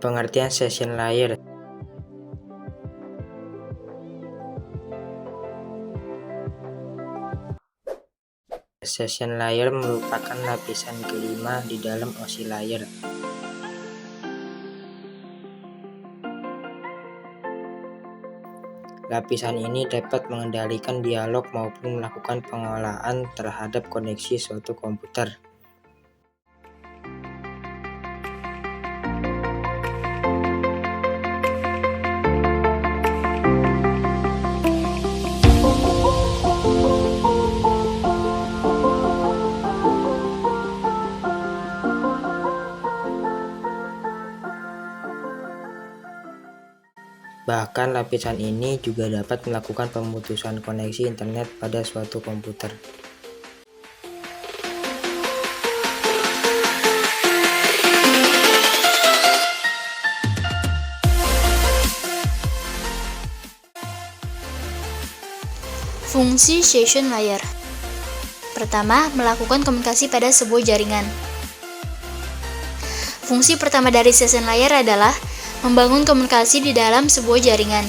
Pengertian session layer. Session layer merupakan lapisan kelima di dalam OSI layer. Lapisan ini dapat mengendalikan dialog maupun melakukan pengolahan terhadap koneksi suatu komputer. Bahkan lapisan ini juga dapat melakukan pemutusan koneksi internet pada suatu komputer. Fungsi session layer. Pertama, melakukan komunikasi pada sebuah jaringan. Fungsi pertama dari session layer adalah membangun komunikasi di dalam sebuah jaringan.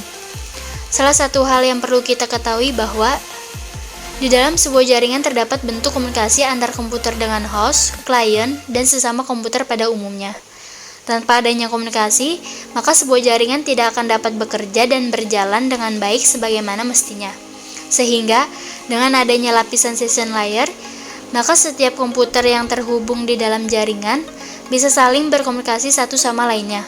Salah satu hal yang perlu kita ketahui bahwa di dalam sebuah jaringan terdapat bentuk komunikasi antar komputer dengan host, klien, dan sesama komputer pada umumnya. Tanpa adanya komunikasi, maka sebuah jaringan tidak akan dapat bekerja dan berjalan dengan baik sebagaimana mestinya. Sehingga, dengan adanya lapisan session layer, maka setiap komputer yang terhubung di dalam jaringan bisa saling berkomunikasi satu sama lainnya.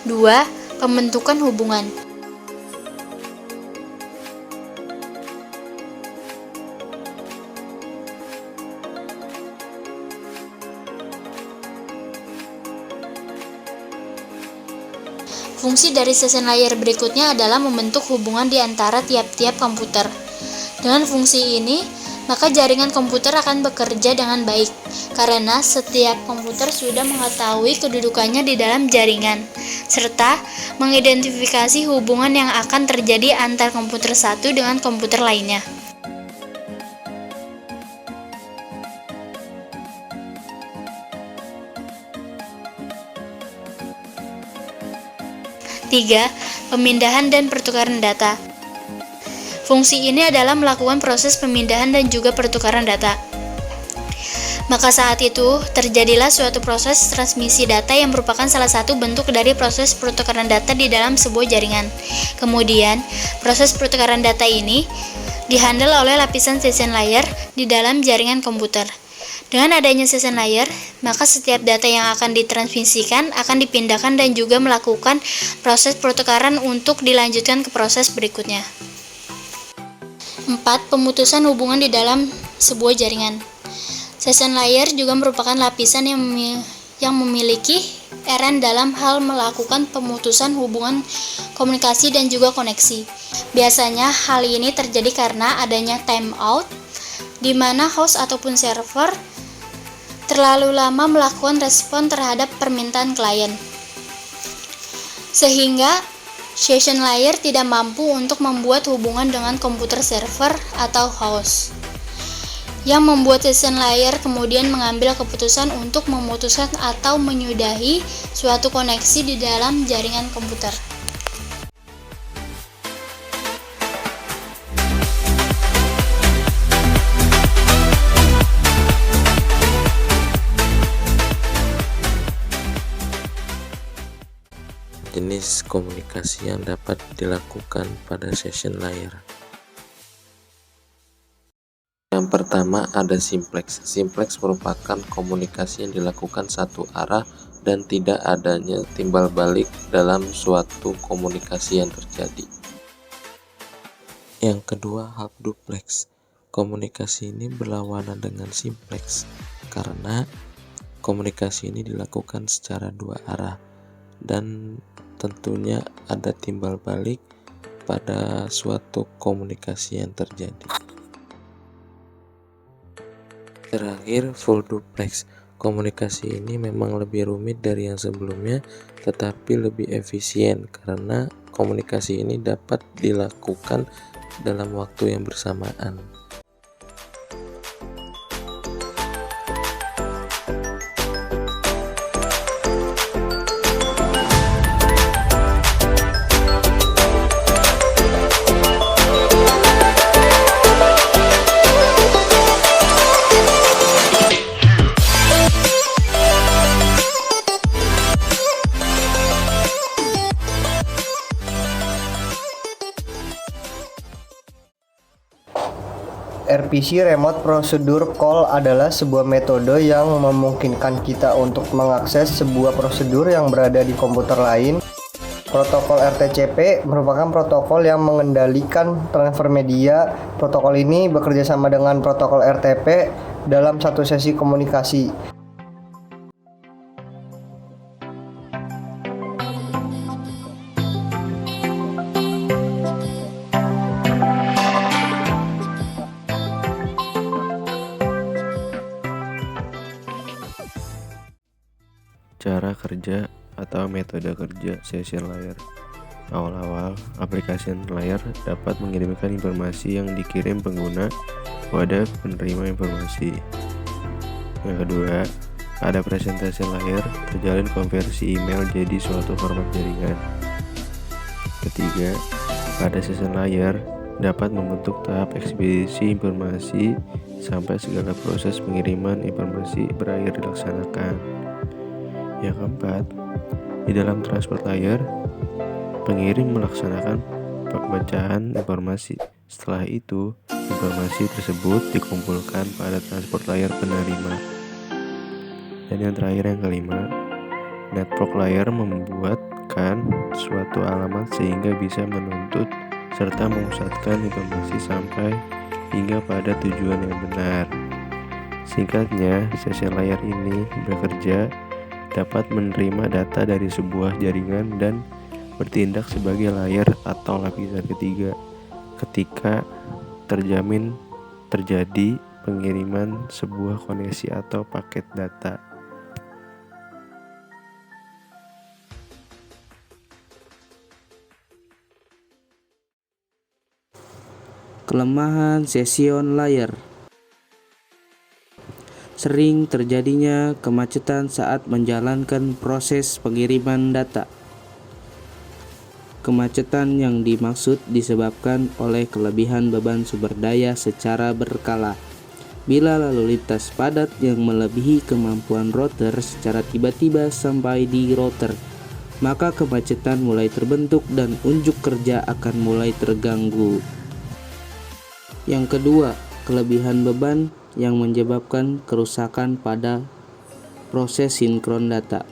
2. Pembentukan hubungan. Fungsi dari session layer berikutnya adalah membentuk hubungan di antara tiap-tiap komputer. Dengan fungsi ini, maka jaringan komputer akan bekerja dengan baik, karena setiap komputer sudah mengetahui kedudukannya di dalam jaringan, serta mengidentifikasi hubungan yang akan terjadi antar komputer satu dengan komputer lainnya. Tiga, pemindahan dan pertukaran data. Fungsi ini adalah melakukan proses pemindahan dan juga pertukaran data. Maka saat itu, terjadilah suatu proses transmisi data yang merupakan salah satu bentuk dari proses pertukaran data di dalam sebuah jaringan. Kemudian, proses pertukaran data ini dihandle oleh lapisan session layer di dalam jaringan komputer. Dengan adanya session layer, maka setiap data yang akan ditransmisikan akan dipindahkan dan juga melakukan proses pertukaran untuk dilanjutkan ke proses berikutnya. 4. Pemutusan hubungan di dalam sebuah jaringan. Session layer juga merupakan lapisan yang memiliki peran dalam hal melakukan pemutusan hubungan komunikasi dan juga koneksi. Biasanya hal ini terjadi karena adanya timeout, di mana host ataupun server terlalu lama melakukan respon terhadap permintaan klien, sehingga session layer tidak mampu untuk membuat hubungan dengan komputer server atau host, yang membuat session layer kemudian mengambil keputusan untuk memutuskan atau menyudahi suatu koneksi di dalam jaringan komputer. Jenis komunikasi yang dapat dilakukan pada session layer. Yang pertama ada simplex. Simplex merupakan komunikasi yang dilakukan satu arah dan tidak adanya timbal balik dalam suatu komunikasi yang terjadi. Yang kedua half duplex. Komunikasi ini berlawanan dengan simplex karena komunikasi ini dilakukan secara dua arah dan tentunya ada timbal balik pada suatu komunikasi yang terjadi. Terakhir, full duplex. Komunikasi ini memang lebih rumit dari yang sebelumnya, tetapi lebih efisien karena komunikasi ini dapat dilakukan dalam waktu yang bersamaan. RPC Remote Procedure Call adalah sebuah metode yang memungkinkan kita untuk mengakses sebuah prosedur yang berada di komputer lain. Protokol RTCP merupakan protokol yang mengendalikan transfer media. Protokol ini bekerja sama dengan protokol RTP dalam satu sesi komunikasi. Cara kerja atau metode kerja session layer. Awal-awal, aplikasi layar dapat mengirimkan informasi yang dikirim pengguna pada penerima informasi. Yang kedua, pada presentasi layar terjalin konversi email jadi suatu format jaringan. Ketiga, pada session layar dapat membentuk tahap ekspedisi informasi sampai segala proses pengiriman informasi berakhir dilaksanakan. Yang keempat, di dalam transport layer, pengirim melaksanakan pemecahan informasi. Setelah itu, informasi tersebut dikumpulkan pada transport layer penerima. Dan yang terakhir, yang kelima, network layer membuatkan suatu alamat sehingga bisa menuntut serta memusatkan informasi sampai hingga pada tujuan yang benar. Singkatnya, session layer ini bekerja dapat menerima data dari sebuah jaringan dan bertindak sebagai layer atau lapisan ketiga ketika terjadi pengiriman sebuah koneksi atau paket data. Kelemahan session layer. Sering terjadinya kemacetan saat menjalankan proses pengiriman data. Kemacetan yang dimaksud disebabkan oleh kelebihan beban sumber daya secara berkala. Bila lalu lintas padat yang melebihi kemampuan router secara tiba-tiba sampai di router, maka kemacetan mulai terbentuk dan unjuk kerja akan mulai terganggu. Yang kedua, kelebihan beban yang menyebabkan kerusakan pada proses sinkron data.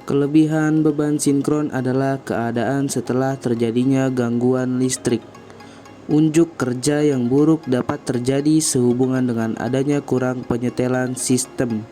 Kelebihan beban sinkron adalah keadaan setelah terjadinya gangguan listrik. Unjuk kerja yang buruk dapat terjadi sehubungan dengan adanya kurang penyetelan sistem.